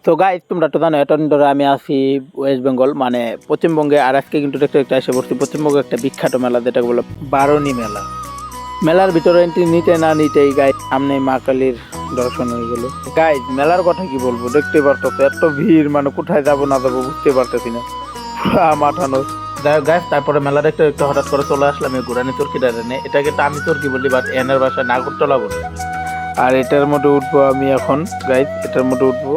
তো গাইজ তোমরা তো জানো এতদিন ধরে আমি আছি ওয়েস্ট বেঙ্গল মানে পশ্চিমবঙ্গে। আর আজকে কিন্তু দেখতে দেখতে এসে পড়ছি পশ্চিমবঙ্গে একটা বিখ্যাত মেলা যেটাকে বলে বারণী মেলা। মেলার ভিতরে এন্ট্রি নিতে না নিতেই গাইজ সামনে মা কালীর দর্শন হয়ে গেল। গাইজ মেলার কথা কি বলবো, দেখতে পারতো এত ভিড়, মানে কোথায় যাবো না যাবো বুঝতে পারতেছি না, মাথানো। যাই হোক গাইজ, তারপরে মেলা দেখতে দেখতে হঠাৎ করে চলে আসলাম এই গুরানি চরকি ডাইনে। এটাকে তো আমি চরকি বলি, বাট এনের বাসায় নাগরতলা বলি। আর এটার মধ্যে উঠবো আমি এখন গাইজ, এটার মধ্যে উঠবো।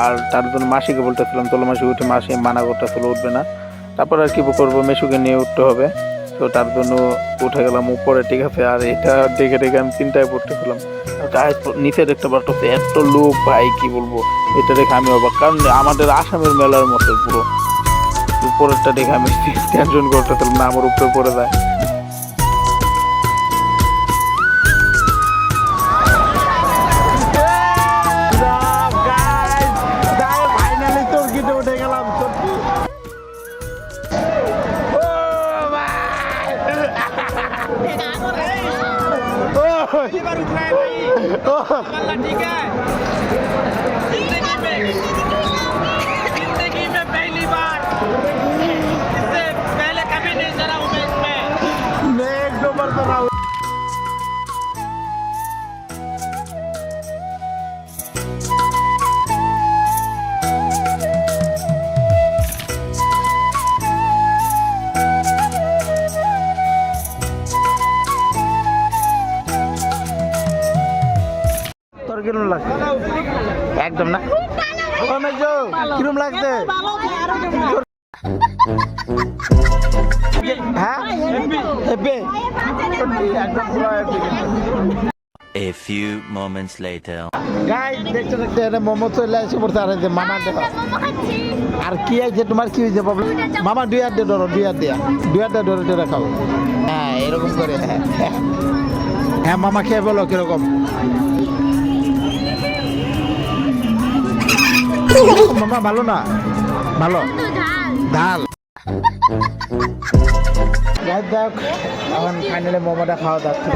আর তার জন্য মাসিকে বলতেছিলাম চলো মাসি উঠে, মাসি মানা করতেছিল উঠবে না। তারপর আর কি করবো, মেসুকে নিয়ে উঠতে হবে। তো তার জন্য উঠে গেলাম উপরে, ঠিক আছে। আর এটা দেখে দেখে আমি চিন্তায় পড়তেছিলাম। গায়ে নিচে দেখতে পারতেছে এত লোক, ভাই কি বলবো, এটা দেখে আমি অবাক। কারণ আমাদের আসামের মেলার মতো পুরো। উপরেরটা দেখে আমি টেনশন করতেছিলাম না আমার উপরে পড়ে যায়। ठीक है जिंदगी में पहली बार, इससे पहले कभी नहीं चला हूँ मैं इसमें। मैं एक दो बार चला हूँ। কিরম লাগছে? একদম না, কিরম লাগছে? হ্যাঁ A few moments later. Guys দেখতে দেখতে এটা মোমো চলে আসে পড়ছে। আর যে মামা দেখা আর কি আছে তোমার, কি হয়েছে প্রবলেম? মামা দুই হাত দিয়ে ধরো, দুই হাত ধরে ধরে খাও। হ্যাঁ এরকম করে, হ্যাঁ মামা খেয়ে বলো কিরকম। মামা ভালো না? ভালো ঝাল। যাই হোক এখন ফাইনালি মোমোটা খাওয়া যাচ্ছে।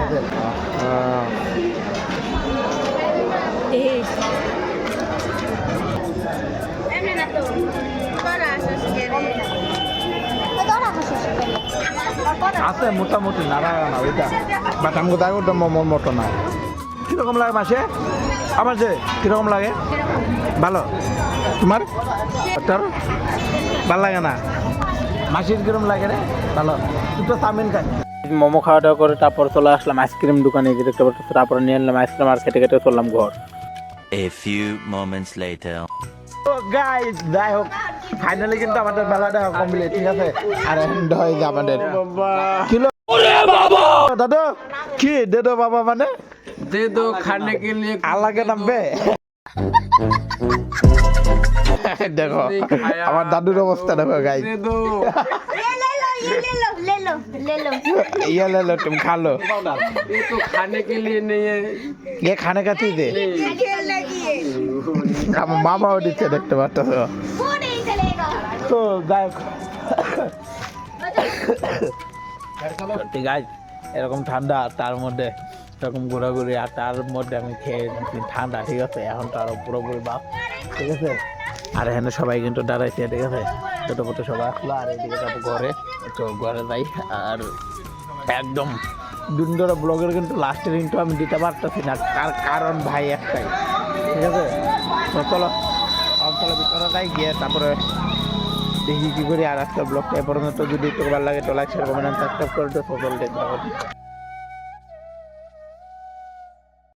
আছে মোটামুটি নাড়া না ওইটা, বাট আমাকে দেখো ওটা মোমোর মতো না। কিরকম লাগে মাসে? আমার যে কিরকম লাগে? ভালো। তোমার ভালো লাগে না? মাসির কিরকম লাগে রে? ভালো। দুটো চাউমিন খাই। মোমো খাওয়া দাওয়া করে তারপর চলে আসলাম আইসক্রিম দোকানে, দেখতে পাচ্ছি। তারপরে নিয়ে নিলাম আইসক্রিম আর খেতে খেতে চললাম ঘর। A few moments later. তো গাইস যাই হোক ফাইনালি কিন্তু আমাদের মেলাটা কমপ্লিট, ঠিক আছে। আর এন্ড হয়ে যায় আমাদের কিলো। দাদু কি দেদো বাবা মানে दे दो खाने के लिए আলাগে নামবে। দেখো আমার দাদুর অবস্থা দেখো গাইস। दे दो ये ले लो तुम खा लो। ये तो खाने के लिए नहीं है, ये खाने का चीज है। আমার মামাও দিচ্ছে দেখতে পাচ্ছ। তো যাই হোক সত্যি গাইস এরকম ঠান্ডা, তার মধ্যে এরকম ঘোরাঘুরি, আর তার মধ্যে আমি খেয়ে ঠান্ডা, ঠিক আছে। এখন তো আরো পুরোপুরি বাপ, ঠিক আছে। আর এখানে সবাই কিন্তু দাঁড়াইছে, ঠিক আছে। ছোটো মোটো সবাই আসলো। আর এইদিকে যাবো ঘরে, তো ঘরে যাই। আর একদম দুদিন ধরে ব্লগের কিন্তু লাস্টের কিন্তু আমি দিতে পারতেছি না, তার কারণ ভাই একটাই, ঠিক আছে। তো চলো চলো ভিতরে যাই, গিয়ে তারপরে দেখি কি করি। আর আজকের ব্লগটা এ পর্যন্ত। যদি একটু ভালো লাগে তো লাইক শেয়ার কমেন্ট সাবস্ক্রাইব করে দিও। সকল দেখতে